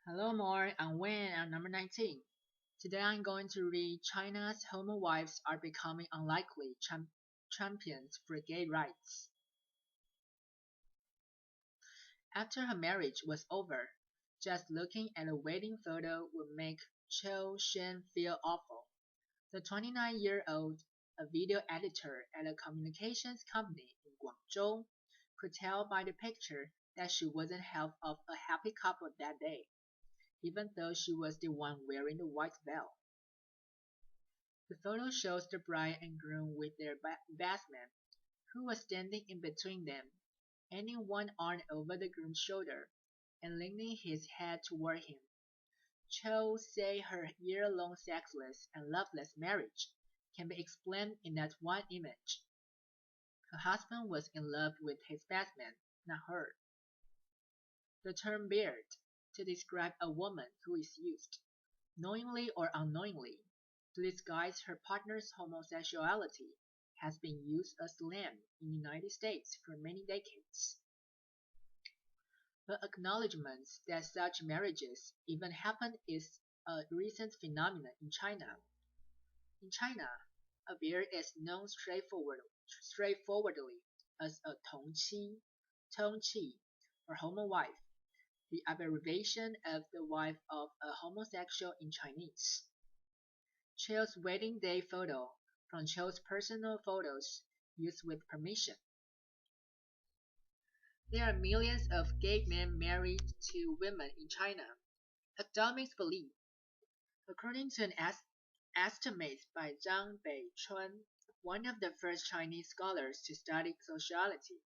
Hello, more. I'm Wen. I'm number 19. Today I'm going to read China's Homowives are becoming unlikely champions for gay rights. After her marriage was over, just looking at a wedding photo would make Cho Shen feel awful. The 29-year-old, a video editor at a communications company in Guangzhou, could tell by the picture that she wasn't half of a happy couple that day, even though she was the one wearing the white veil. The photo shows the bride and groom with their best man, who was standing in between them, hanging one arm over the groom's shoulder and leaning his head toward him. Cho say her year-long sexless and loveless marriage can be explained in that one image. Her husband was in love with his best man, not her. The term beard to describe a woman who is used, knowingly or unknowingly, to disguise her partner's homosexuality has been used as slang in the United States for many decades. The acknowledgement that such marriages even happen is a recent phenomenon in China. In China, a beard is known straightforwardly as a tongqi, or homo wife, the abbreviation of the wife of a homosexual in Chinese. Cho's wedding day photo from Cho's personal photos used with permission. There are millions of gay men married to women in China. Academics believe, according to an estimate by Zhang Beichun, one of the first Chinese scholars to study sociology,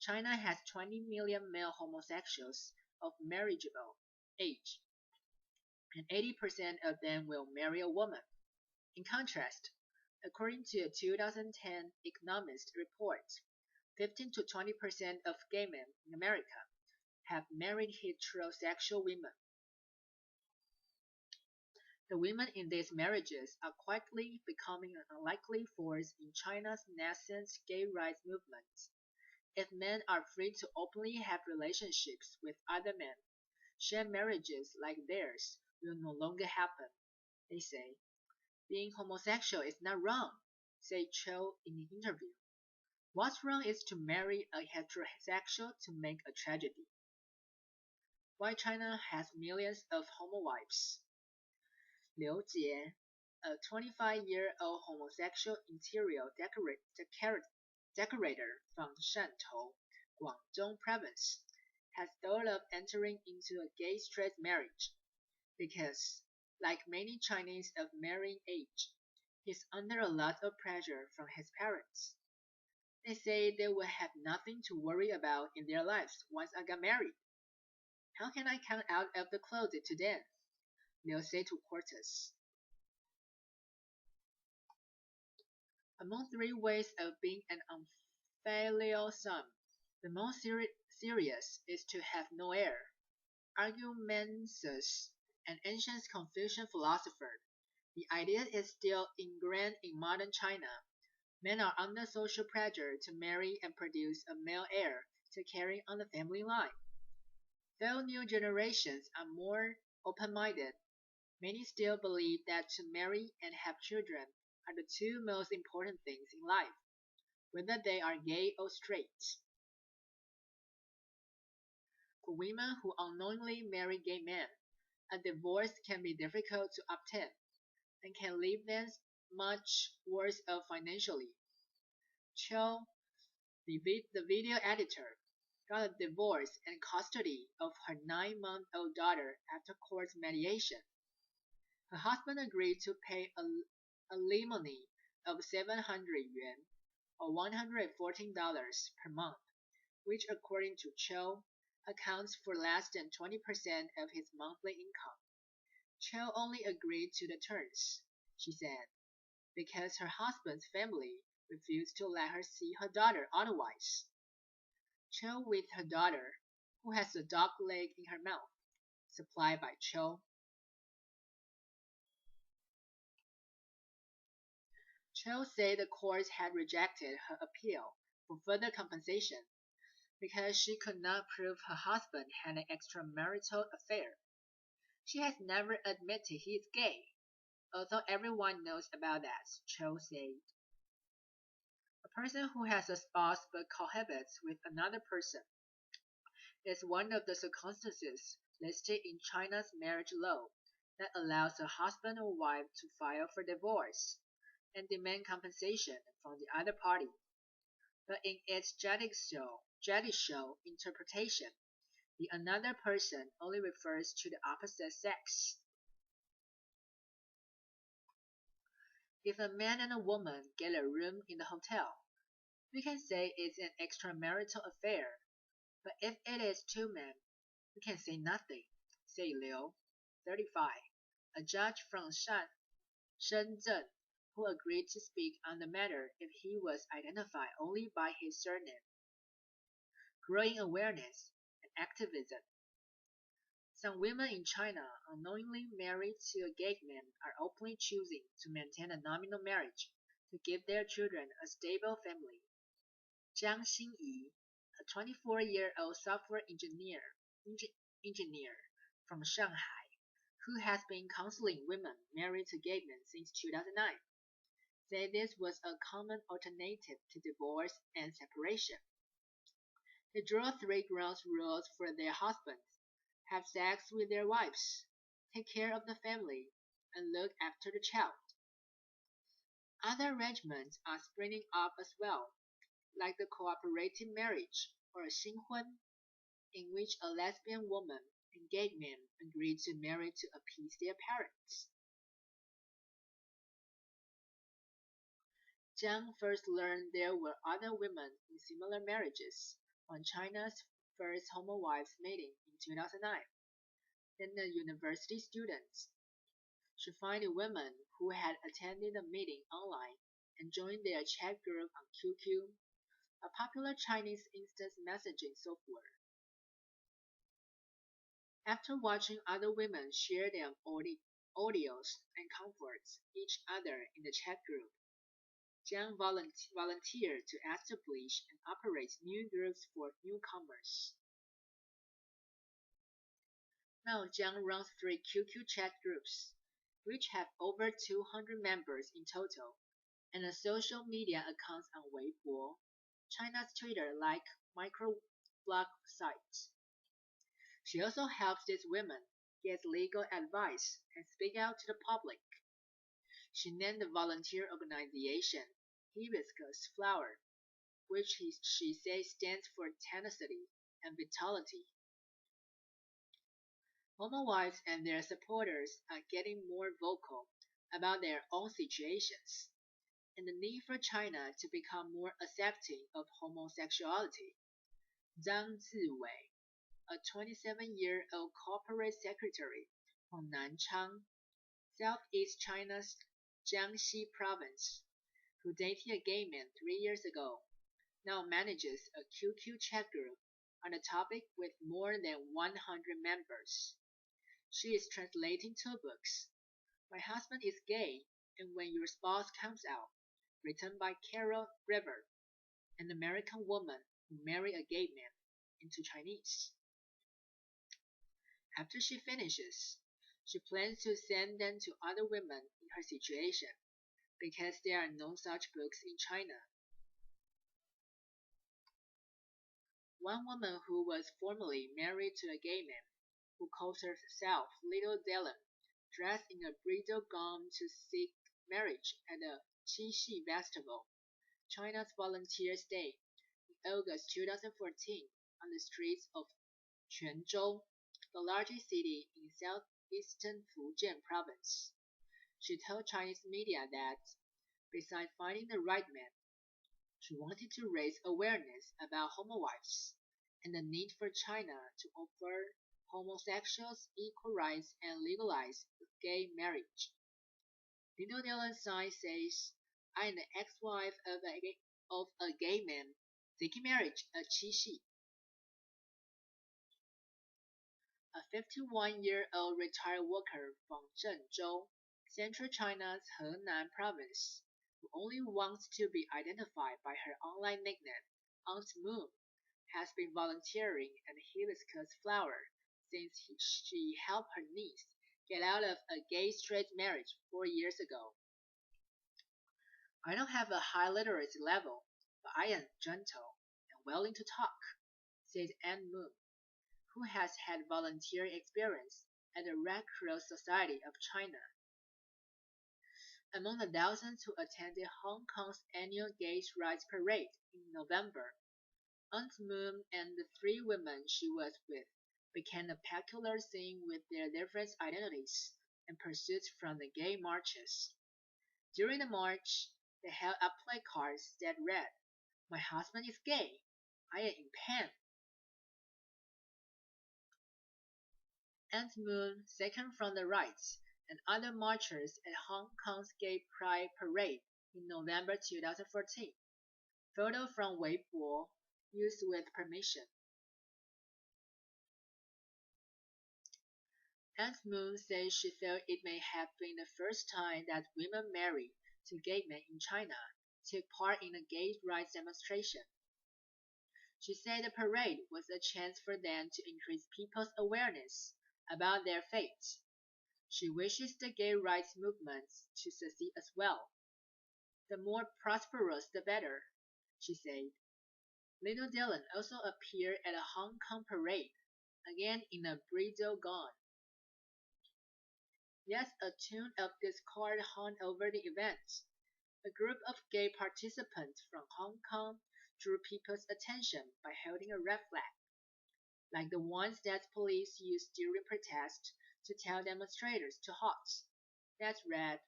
China has 20 million male homosexuals of marriageable age, and 80% of them will marry a woman. In contrast, according to a 2010 Economist report, 15 to 20% of gay men in America have married heterosexual women. The women in these marriages are quietly becoming an unlikely force in China's nascent gay rights movement. If men are free to openly have relationships with other men, shared marriages like theirs will no longer happen, they say. Being homosexual is not wrong, said Cho in the interview. What's wrong is to marry a heterosexual to make a tragedy. Why China has millions of homowives. Liu Jie, a 25-year-old homosexual interior decorator from Shantou, Guangdong province, has thought of entering into a gay-straight marriage because, like many Chinese of marrying age, he's under a lot of pressure from his parents. They say they will have nothing to worry about in their lives once I get married. How can I come out of the closet to them? Liu said to Quartus. Among three ways of being an unfilial son, the most serious is to have no heir. Argumentus, an ancient Confucian philosopher, the idea is still ingrained in modern China. Men are under social pressure to marry and produce a male heir to carry on the family line. Though new generations are more open-minded, many still believe that to marry and have children are the two most important things in life, whether they are gay or straight. For women who unknowingly marry gay men, a divorce can be difficult to obtain and can leave them much worse off financially. Cho, the video editor, got a divorce and custody of her 9-month-old daughter after court mediation. Her husband agreed to pay alimony of 700 yuan, or $114 per month, which according to Cho accounts for less than 20% of his monthly income. Cho only agreed to the terms, she said, because her husband's family refused to let her see her daughter otherwise. Cho with her daughter, who has a dog leg in her mouth, supplied by Cho. Cho said the court had rejected her appeal for further compensation because she could not prove her husband had an extramarital affair. She has never admitted he is gay, although everyone knows about that, Cho said. A person who has a spouse but cohabits with another person is one of the circumstances listed in China's marriage law that allows a husband or wife to file for divorce and demand compensation from the other party. But in its judicial interpretation, the another person only refers to the opposite sex. If a man and a woman get a room in the hotel, we can say it's an extramarital affair. But if it is two men, we can say nothing, said Liu, 35, a judge from Shenzhen, who agreed to speak on the matter if he was identified only by his surname. Growing awareness and activism. Some women in China unknowingly married to a gay man are openly choosing to maintain a nominal marriage to give their children a stable family. Jiang Xinyi, a 24-year-old software engineer from Shanghai, who has been counseling women married to gay men since 2009, said this was a common alternative to divorce and separation. They draw three ground rules for their husbands: have sex with their wives, take care of the family, and look after the child. Other arrangements are springing up as well, like the cooperative marriage or a xinhun, in which a lesbian woman and gay men agree to marry to appease their parents. Jiang first learned there were other women in similar marriages on China's first Homowives meeting in 2009. Then a university student. She found women who had attended the meeting online and joined their chat group on QQ, a popular Chinese instant messaging software. After watching other women share their audios and comforts each other in the chat group, Jiang volunteered to establish and operate new groups for newcomers. Now Jiang runs 3 QQ chat groups, which have over 200 members in total, and a social media accounts on Weibo, China's Twitter-like microblog site. She also helps these women get legal advice and speak out to the public. She named the volunteer organization Hibiscus Flower, which she says stands for tenacity and vitality. Homowives and their supporters are getting more vocal about their own situations and the need for China to become more accepting of homosexuality. Zhang Ziwei, a 27-year-old corporate secretary from Nanchang, southeast China's Jiangxi province, who dated a gay man 3 years ago, now manages a QQ chat group on the topic with more than 100 members. She is translating 2 books, My Husband is Gay and When Your Spouse Comes Out, written by Carol River, an American woman who married a gay man, into Chinese. After she finishes, she plans to send them to other women in her situation, because there are no such books in China. One woman who was formerly married to a gay man, who calls herself Little Dylan, dressed in a bridal gown to seek marriage at the Qixi Festival, China's Volunteers' Day, in August 2014 on the streets of Quanzhou, the largest city in southeastern Fujian province. She told Chinese media that, besides finding the right man, she wanted to raise awareness about homowives and the need for China to offer homosexuals equal rights and legalize gay marriage. Little Dylan's sign says, I am the ex-wife of a gay man seeking marriage at Qixi. A 51-year-old retired worker from Zhengzhou, central China's Henan province, who only wants to be identified by her online nickname, Aunt Moon, has been volunteering at Hibiscus Flower since she helped her niece get out of a gay straight marriage 4 years ago. I don't have a high literacy level, but I am gentle and willing to talk, said Aunt Moon, who has had volunteer experience at the Red Cross Society of China. Among the thousands who attended Hong Kong's annual Gay Rights Parade in November, Aunt Moon and the three women she was with became a peculiar scene with their different identities and pursuits from the gay marches. During the march, they held up placards that read, "My husband is gay. I am in pain." Aunt Moon, second from the right, and other marchers at Hong Kong's Gay Pride Parade in November 2014. Photo from Weibo, used with permission. Aunt Moon says she felt it may have been the first time that women married to gay men in China took part in a gay rights demonstration. She said the parade was a chance for them to increase people's awareness about their fate. She wishes the gay rights movement to succeed as well. The more prosperous the better, she said. Little Dylan also appeared at a Hong Kong parade, again in a bridal gown. Yes, a tune of discord hung over the event. A group of gay participants from Hong Kong drew people's attention by holding a red flag, like the ones that police used during protests to tell demonstrators to halt. That read,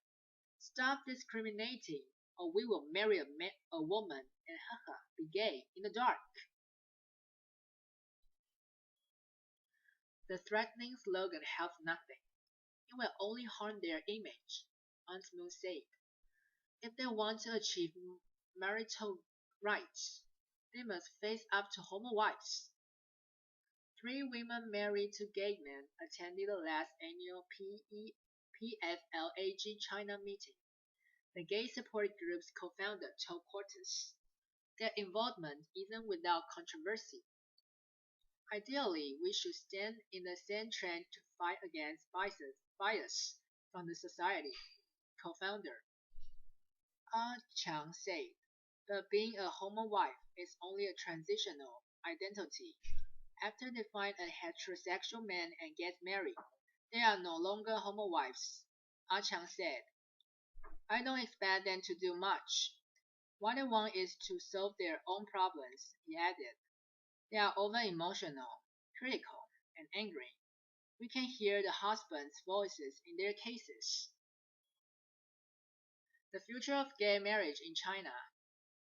"Stop discriminating, or we will marry a woman and haha, be gay in the dark." The threatening slogan helped nothing. It will only harm their image, Aunt Moon said. If they want to achieve marital rights, they must face up to Homowives. Three women married to gay men attended the last annual PFLAG China meeting. The gay support group's co-founder told Quartus. Their involvement isn't without controversy. Ideally, we should stand in the same trend to fight against bias from the society, co-founder Ah Chang said. But being a homowife is only a transitional identity. After they find a heterosexual man and get married, they are no longer homowives, Ah Chang said. I don't expect them to do much. What they want is to solve their own problems, he added. They are over-emotional, critical, and angry. We can hear the husbands' voices in their cases. The future of gay marriage in China.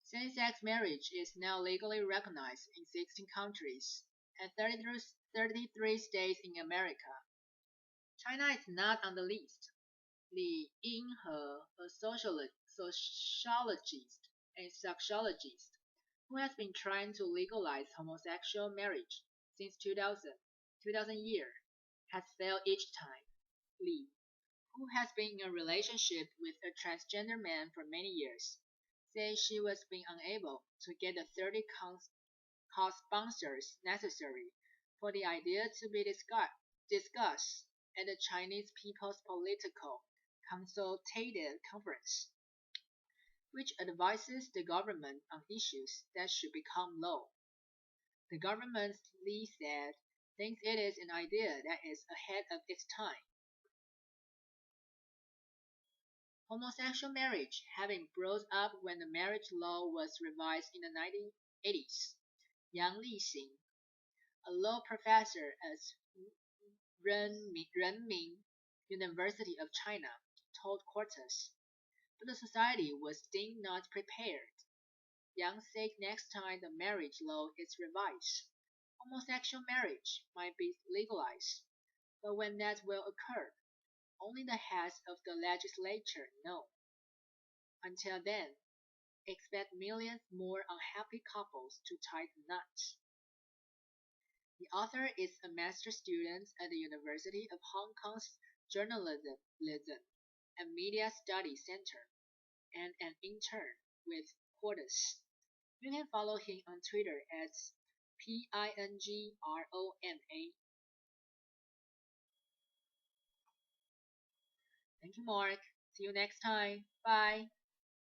Same-sex marriage is now legally recognized in 16 countries and 33 states in America. China is not on the list. Li Yinghe, a sociologist and sexologist who has been trying to legalize homosexual marriage since 2000 year, has failed each time. Li, who has been in a relationship with a transgender man for many years, says she was being unable to get the 30 co-sponsors necessary for the idea to be discussed at the Chinese People's Political Consultative Conference, which advises the government on issues that should become law. The government, Li said, thinks it is an idea that is ahead of its time. Homosexual marriage having brought up when the marriage law was revised in the 1980s. Yang Lixing, a law professor at Renmin University of China, told Quartus, but the society was deemed not prepared. Yang said next time the marriage law is revised, homosexual marriage might be legalized, but when that will occur, only the heads of the legislature know. Until then, expect millions more unhappy couples to tie the knot. The author is a master's student at the University of Hong Kong's Journalism and Media Studies Center and an intern with Quartus. You can follow him on Twitter at PINGROMA. Thank you, Mark. See you next time. Bye.